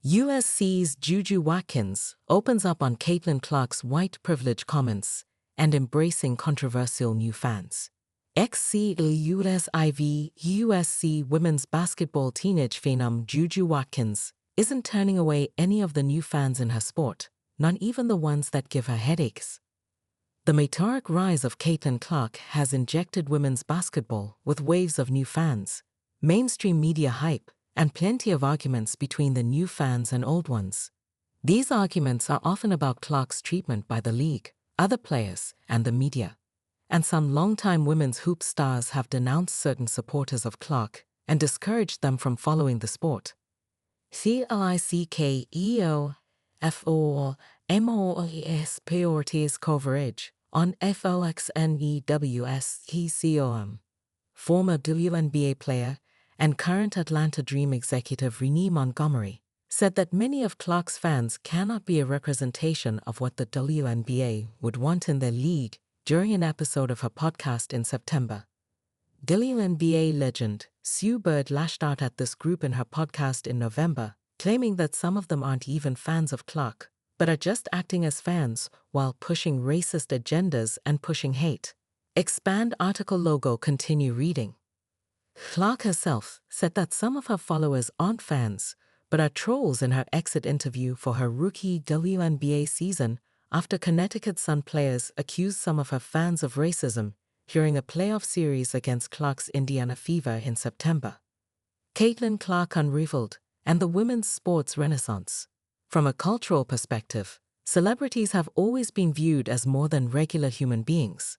USC's JuJu Watkins opens up on Caitlin Clark's white privilege comments and embracing controversial new fans. USC women's basketball teenage phenom JuJu Watkins isn't turning away any of the new fans in her sport, not even the ones that give her headaches. The meteoric rise of Caitlin Clark has injected women's basketball with waves of new fans, mainstream media hype, and plenty of arguments between the new fans and old ones. These arguments are often about Clark's treatment by the league, other players, and the media. And some longtime women's hoop stars have denounced certain supporters of Clark and discouraged them from following the sport. CLICKEOFOMOES priorities coverage on FOXNEWSTCOM. Former WNBA player and current Atlanta Dream executive Renee Montgomery said that many of Clark's fans cannot be a representation of what the WNBA would want in their league during an episode of her podcast in September. WNBA legend Sue Bird lashed out at this group in her podcast in November, claiming that some of them aren't even fans of Clark, but are just acting as fans while pushing racist agendas and pushing hate. Expand article logo continue reading. Clark herself said that some of her followers aren't fans, but are trolls in her exit interview for her rookie WNBA season after Connecticut Sun players accused some of her fans of racism during a playoff series against Clark's Indiana Fever in September. Caitlin Clark unrivaled and the women's sports renaissance. From a cultural perspective, celebrities have always been viewed as more than regular human beings.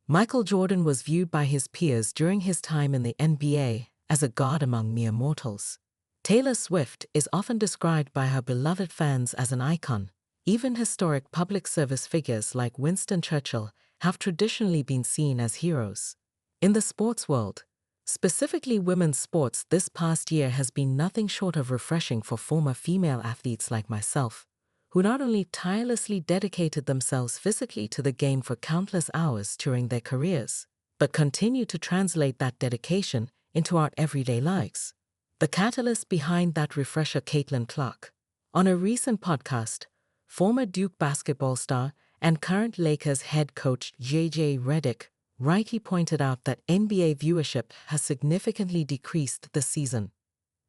Michael Jordan was viewed by his peers during his time in the NBA as a god among mere mortals. Taylor Swift is often described by her beloved fans as an icon. Even historic public service figures like Winston Churchill have traditionally been seen as heroes. In the sports world, specifically women's sports, this past year has been nothing short of refreshing for former female athletes like myself, who not only tirelessly dedicated themselves physically to the game for countless hours during their careers, but continue to translate that dedication into our everyday lives. The catalyst behind that refresher, Caitlin Clark. On a recent podcast, former Duke basketball star and current Lakers head coach JJ Redick rightly pointed out that NBA viewership has significantly decreased this season.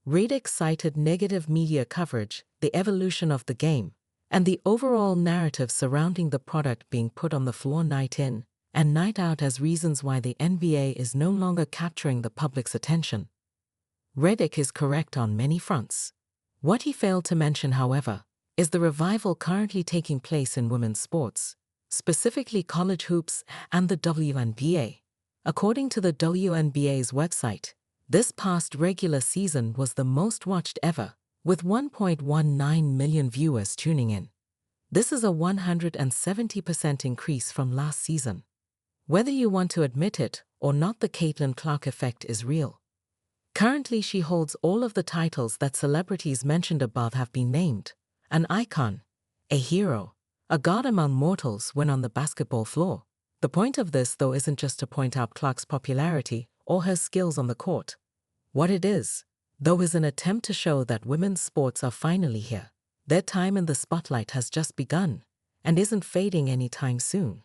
Redick cited negative media coverage, the evolution of the game, and the overall narrative surrounding the product being put on the floor night in and night out as reasons why the NBA is no longer capturing the public's attention. Redick is correct on many fronts. What he failed to mention, however, is the revival currently taking place in women's sports, specifically college hoops and the WNBA. According to the WNBA's website, this past regular season was the most watched ever, with 1.19 million viewers tuning in. This is a 170% increase from last season. Whether you want to admit it or not, the Caitlin Clark effect is real. Currently, she holds all of the titles that celebrities mentioned above have been named: an icon, a hero, a god among mortals when on the basketball floor. The point of this, though, isn't just to point out Clark's popularity or her skills on the court. What it is, though, is an attempt to show that women's sports are finally here. Their time in the spotlight has just begun and isn't fading anytime soon.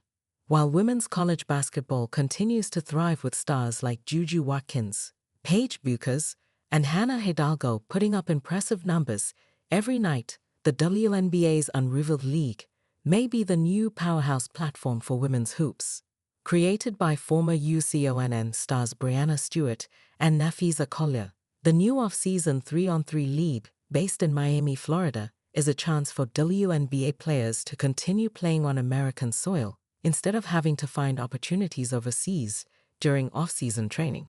While women's college basketball continues to thrive with stars like JuJu Watkins, Paige Buchers, and Hannah Hidalgo putting up impressive numbers every night, the WNBA's unrivaled league may be the new powerhouse platform for women's hoops. Created by former UConn stars Brianna Stewart and Nafisa Collier, the new off-season 3-on-3 league, based in Miami, Florida, is a chance for WNBA players to continue playing on American soil instead of having to find opportunities overseas during off-season training.